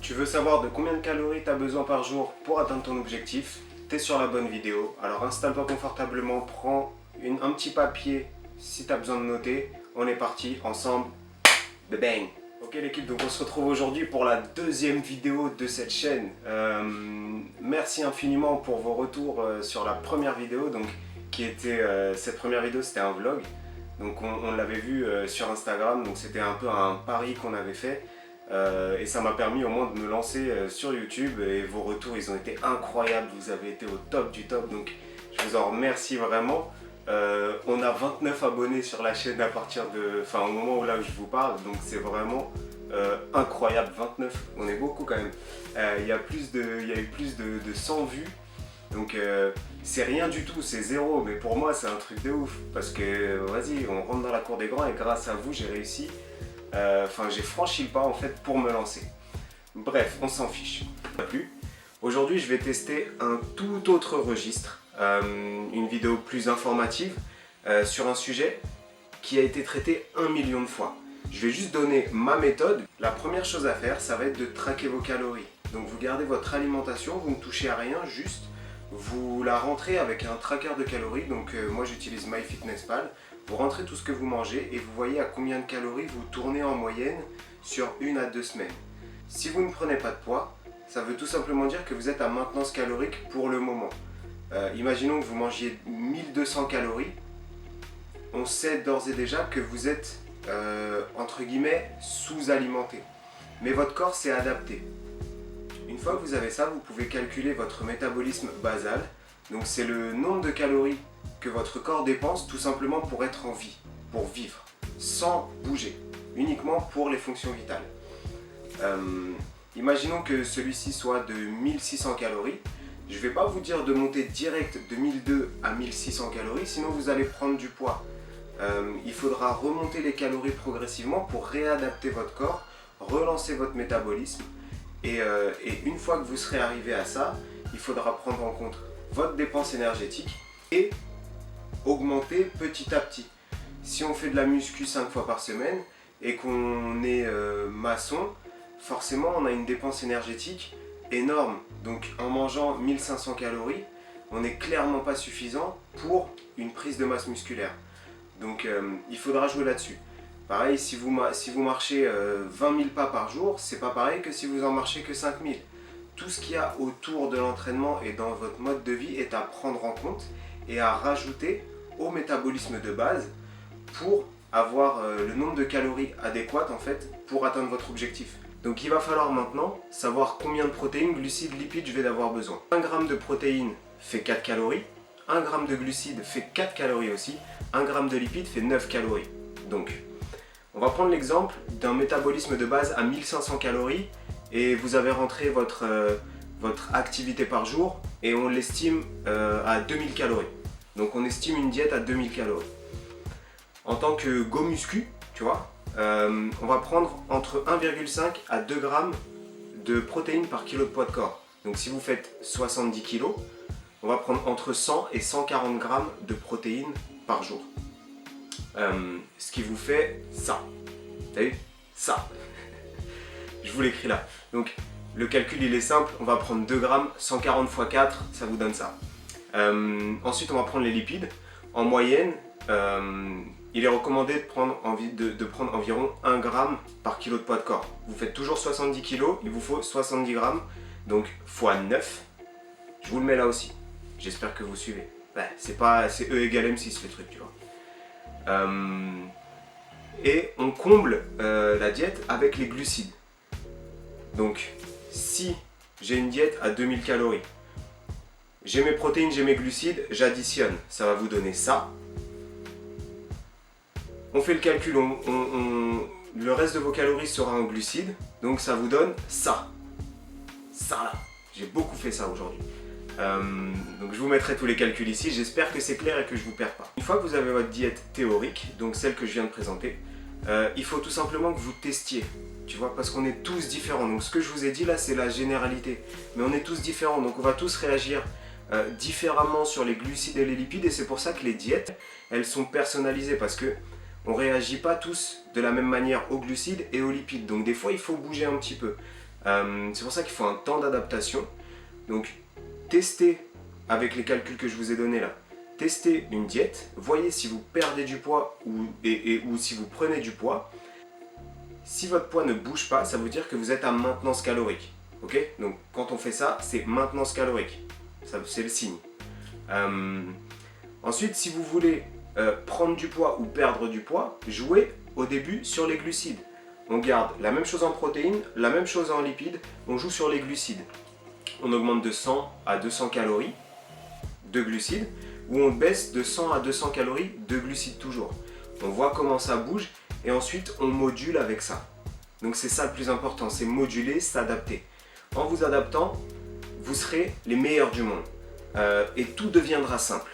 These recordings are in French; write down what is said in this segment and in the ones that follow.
Tu veux savoir de combien de calories tu as besoin par jour pour atteindre ton objectif? Tu es sur la bonne vidéo. Alors installe-toi confortablement, prends un petit papier si tu as besoin de noter. On est parti ensemble. Bang! Ok l'équipe, donc on se retrouve aujourd'hui pour la deuxième vidéo de cette chaîne. Merci infiniment pour vos retours sur la première vidéo. Donc, cette première vidéo c'était un vlog. Donc on l'avait vu sur Instagram, donc c'était un peu un pari qu'on avait fait. Et ça m'a permis au moins de me lancer sur YouTube et vos retours ils ont été incroyables, vous avez été au top du top, donc je vous en remercie vraiment. On a 29 abonnés sur la chaîne au moment où là où je vous parle, donc c'est vraiment incroyable, 29, on est beaucoup quand même. Il y a eu plus de 100 vues, donc c'est rien du tout, c'est zéro, mais pour moi c'est un truc de ouf, parce que vas-y, on rentre dans la cour des grands et grâce à vous j'ai réussi. J'ai franchi le pas en fait pour me lancer. Bref, on s'en fiche. Aujourd'hui, je vais tester un tout autre registre, une vidéo plus informative sur un sujet qui a été traité 1 million de fois. Je vais juste donner ma méthode. La première chose à faire, ça va être de traquer vos calories. Donc vous gardez votre alimentation, vous ne touchez à rien, juste vous la rentrez avec un tracker de calories. Donc moi j'utilise MyFitnessPal. Vous rentrez tout ce que vous mangez et vous voyez à combien de calories vous tournez en moyenne sur 1 à 2 semaines. Si vous ne prenez pas de poids, ça veut tout simplement dire que vous êtes à maintenance calorique pour le moment. Imaginons que vous mangiez 1200 calories. On sait d'ores et déjà que vous êtes entre guillemets sous-alimenté. Mais votre corps s'est adapté. Une fois que vous avez ça, vous pouvez calculer votre métabolisme basal. Donc c'est le nombre de calories que votre corps dépense tout simplement pour être en vie, pour vivre, sans bouger, uniquement pour les fonctions vitales. Imaginons que celui-ci soit de 1600 calories. Je ne vais pas vous dire de monter direct de 1200 à 1600 calories, sinon vous allez prendre du poids. Il faudra remonter les calories progressivement pour réadapter votre corps, relancer votre métabolisme. Et une fois que vous serez arrivé à ça, il faudra prendre en compte votre dépense énergétique et augmenter petit à petit. Si on fait de la muscu 5 fois par semaine et qu'on est maçon, forcément on a une dépense énergétique énorme. Donc en mangeant 1500 calories, on n'est clairement pas suffisant pour une prise de masse musculaire. Donc il faudra jouer là-dessus. Pareil, si vous marchez 20 000 pas par jour, c'est pas pareil que si vous en marchez que 5 000. Tout ce qu'il y a autour de l'entraînement et dans votre mode de vie est à prendre en compte et à rajouter au métabolisme de base pour avoir le nombre de calories adéquates en fait pour atteindre votre objectif. Donc il va falloir maintenant savoir combien de protéines, glucides, lipides je vais avoir besoin. 1 g de protéines fait 4 calories, 1 g de glucides fait 4 calories aussi, 1 g de lipides fait 9 calories. Donc on va prendre l'exemple d'un métabolisme de base à 1500 calories et vous avez rentré votre activité par jour et on l'estime à 2000 calories. Donc on estime une diète à 2000 calories. En tant que go muscu, tu vois, on va prendre entre 1,5 à 2 g de protéines par kilo de poids de corps. Donc si vous faites 70 kg, on va prendre entre 100 et 140 g de protéines par jour. Ce qui vous fait ça. T'as vu? Ça. Je vous l'écris là. Donc le calcul il est simple, on va prendre 2 g, 140 x 4, ça vous donne ça. Ensuite on va prendre les lipides. En moyenne, il est recommandé de prendre environ 1 g par kilo de poids de corps. Vous faites toujours 70 kg, il vous faut 70 g, donc x 9. Je vous le mets là aussi. J'espère que vous suivez. Ouais, c'est E égale M6 le truc, tu vois. Et on comble la diète avec les glucides. Donc si j'ai une diète à 2000 calories, j'ai mes protéines, j'ai mes glucides, j'additionne, ça va vous donner ça. On fait le calcul, le reste de vos calories sera en glucides, donc ça vous donne ça. Ça là, j'ai beaucoup fait ça aujourd'hui. Donc je vous mettrai tous les calculs ici, j'espère que c'est clair et que je ne vous perds pas. Une fois que vous avez votre diète théorique, donc celle que je viens de présenter, il faut tout simplement que vous testiez, tu vois, parce qu'on est tous différents. Donc ce que je vous ai dit là, c'est la généralité, mais on est tous différents, donc on va tous réagir différemment sur les glucides et les lipides, et c'est pour ça que les diètes, elles sont personnalisées, parce que on ne réagit pas tous de la même manière aux glucides et aux lipides. Donc des fois, il faut bouger un petit peu. C'est pour ça qu'il faut un temps d'adaptation. Donc testez avec les calculs que je vous ai donnés là. Testez une diète, voyez si vous perdez du poids ou si vous prenez du poids. Si votre poids ne bouge pas, ça veut dire que vous êtes à maintenance calorique. Ok? Donc quand on fait ça, c'est maintenance calorique. C'est le signe. Ensuite, si vous voulez prendre du poids ou perdre du poids, jouez au début sur les glucides. On garde la même chose en protéines, la même chose en lipides, on joue sur les glucides. On augmente de 100 à 200 calories de glucides, ou on baisse de 100 à 200 calories de glucides toujours. On voit comment ça bouge, et ensuite on module avec ça. Donc c'est ça le plus important, c'est moduler, s'adapter. En vous adaptant, vous serez les meilleurs du monde. Et tout deviendra simple.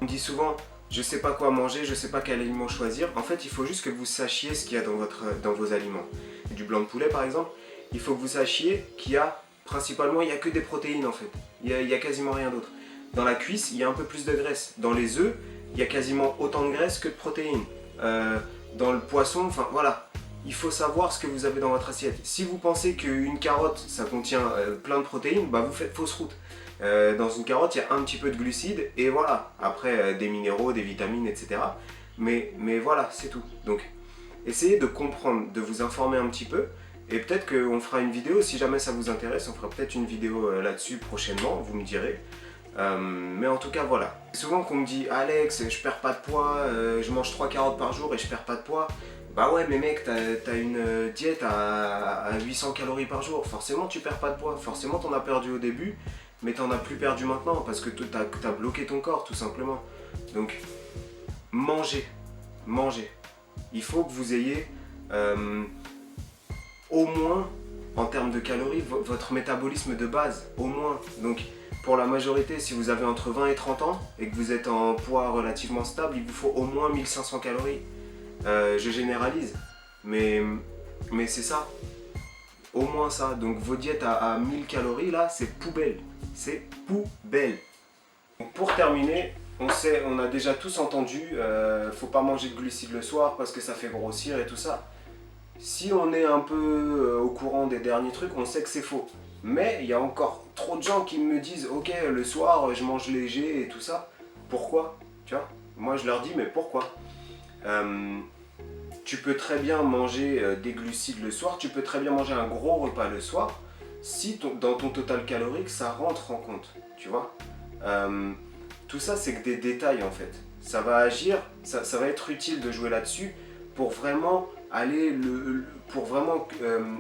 On dit souvent, je sais pas quoi manger, je sais pas quel aliment choisir. En fait, il faut juste que vous sachiez ce qu'il y a dans vos aliments. Et du blanc de poulet par exemple, il faut que vous sachiez qu'il y a principalement, il n'y a que des protéines en fait. Il y a quasiment rien d'autre. Dans la cuisse, il y a un peu plus de graisse. Dans les œufs, il y a quasiment autant de graisse que de protéines. Dans le poisson, enfin voilà. Il faut savoir ce que vous avez dans votre assiette. Si vous pensez qu'une carotte, ça contient plein de protéines, bah vous faites fausse route. Dans une carotte, il y a un petit peu de glucides et voilà. Après, des minéraux, des vitamines, etc. Mais voilà, c'est tout. Donc, essayez de comprendre, de vous informer un petit peu. Et peut-être qu'on fera une vidéo, si jamais ça vous intéresse, on fera peut-être une vidéo là-dessus prochainement, vous me direz. Mais en tout cas, voilà. Souvent qu'on me dit, Alex, je perds pas de poids, je mange 3 carottes par jour et je perds pas de poids. Bah ouais, mais mec, t'as une diète à 800 calories par jour. Forcément, tu perds pas de poids. Forcément, t'en as perdu au début, mais t'en as plus perdu maintenant parce que t'as bloqué ton corps, tout simplement. Donc, mangez. Mangez. Il faut que vous ayez au moins, en termes de calories, votre métabolisme de base. Au moins. Donc, pour la majorité, si vous avez entre 20 et 30 ans et que vous êtes en poids relativement stable, il vous faut au moins 1500 calories. Je généralise, mais c'est ça, au moins ça. Donc vos diètes à 1000 calories là, c'est poubelle, c'est poubelle. Donc, pour terminer, on a déjà tous entendu, faut pas manger de glucides le soir parce que ça fait grossir et tout ça. Si on est un peu au courant des derniers trucs, on sait que c'est faux. Mais il y a encore trop de gens qui me disent, ok, le soir je mange léger et tout ça. Pourquoi? Tu vois? Moi je leur dis, mais pourquoi? Tu peux très bien manger des glucides le soir, tu peux très bien manger un gros repas le soir, si dans ton total calorique ça rentre en compte, tu vois. Tout ça c'est que des détails en fait. Ça va agir, ça va être utile de jouer là-dessus pour vraiment aller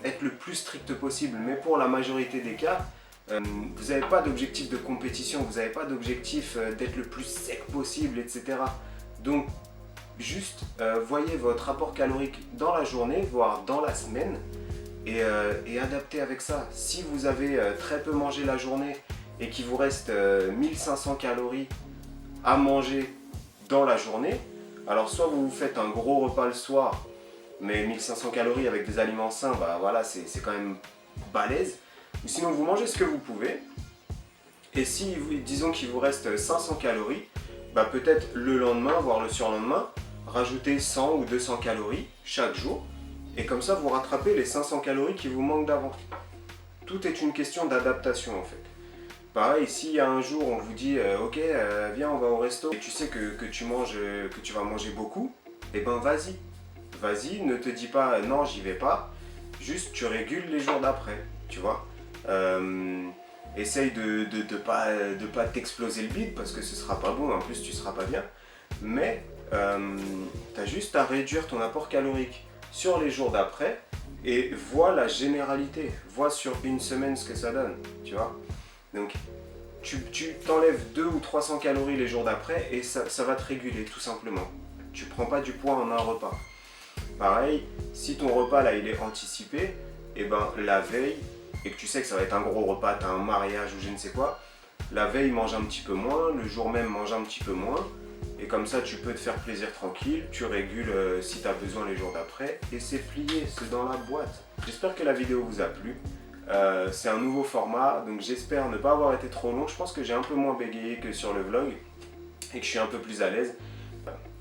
être le plus strict possible. Mais pour la majorité des cas, vous n'avez pas d'objectif de compétition, vous n'avez pas d'objectif d'être le plus sec possible, etc. Donc juste voyez votre apport calorique dans la journée, voire dans la semaine, et adaptez avec ça. Si vous avez très peu mangé la journée et qu'il vous reste 1500 calories à manger dans la journée, alors soit vous vous faites un gros repas le soir, mais 1500 calories avec des aliments sains, bah voilà, c'est quand même balèze. Ou sinon vous mangez ce que vous pouvez, et si disons qu'il vous reste 500 calories, bah peut-être le lendemain, voire le surlendemain, rajoutez 100 ou 200 calories chaque jour, et comme ça vous rattrapez les 500 calories qui vous manquent d'avant. Tout est une question d'adaptation en fait. Pareil, s'il y a un jour on vous dit ok, viens on va au resto, et tu sais que tu vas manger beaucoup, et ben vas-y. Vas-y, ne te dis pas non j'y vais pas, juste tu régules les jours d'après, tu vois. Essaye de pas t'exploser le bide parce que ce sera pas bon, en plus tu seras pas bien, mais t'as juste à réduire ton apport calorique sur les jours d'après et vois la généralité, vois sur une semaine ce que ça donne, tu vois. Donc tu t'enlèves 200 ou 300 calories les jours d'après et ça va te réguler tout simplement. Tu prends pas du poids en un repas. Pareil, si ton repas là il est anticipé, et ben la veille, et que tu sais que ça va être un gros repas, t'as un mariage ou je ne sais quoi, la veille mange un petit peu moins, le jour même mange un petit peu moins, et comme ça tu peux te faire plaisir tranquille, tu régules si tu as besoin les jours d'après, et c'est plié, c'est dans la boîte. J'espère que la vidéo vous a plu. C'est un nouveau format, donc j'espère ne pas avoir été trop long. Je pense que j'ai un peu moins bégayé que sur le vlog, et que je suis un peu plus à l'aise.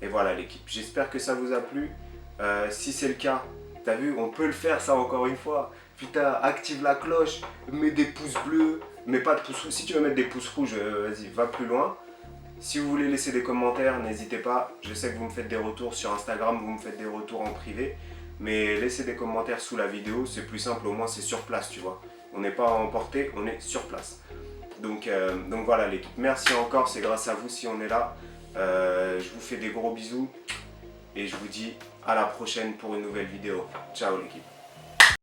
Et voilà l'équipe, j'espère que ça vous a plu. Si c'est le cas, t'as vu, on peut le faire ça encore une fois. putain, active la cloche, mets des pouces bleus, mets pas de pouces rouges. Si tu veux mettre des pouces rouges, vas-y, va plus loin. Si vous voulez laisser des commentaires, n'hésitez pas. Je sais que vous me faites des retours sur Instagram, vous me faites des retours en privé. Mais laissez des commentaires sous la vidéo, c'est plus simple, au moins c'est sur place, tu vois. On n'est pas à emporter, on est sur place. Donc voilà l'équipe. Merci encore, c'est grâce à vous si on est là. Je vous fais des gros bisous et je vous dis à la prochaine pour une nouvelle vidéo. Ciao l'équipe.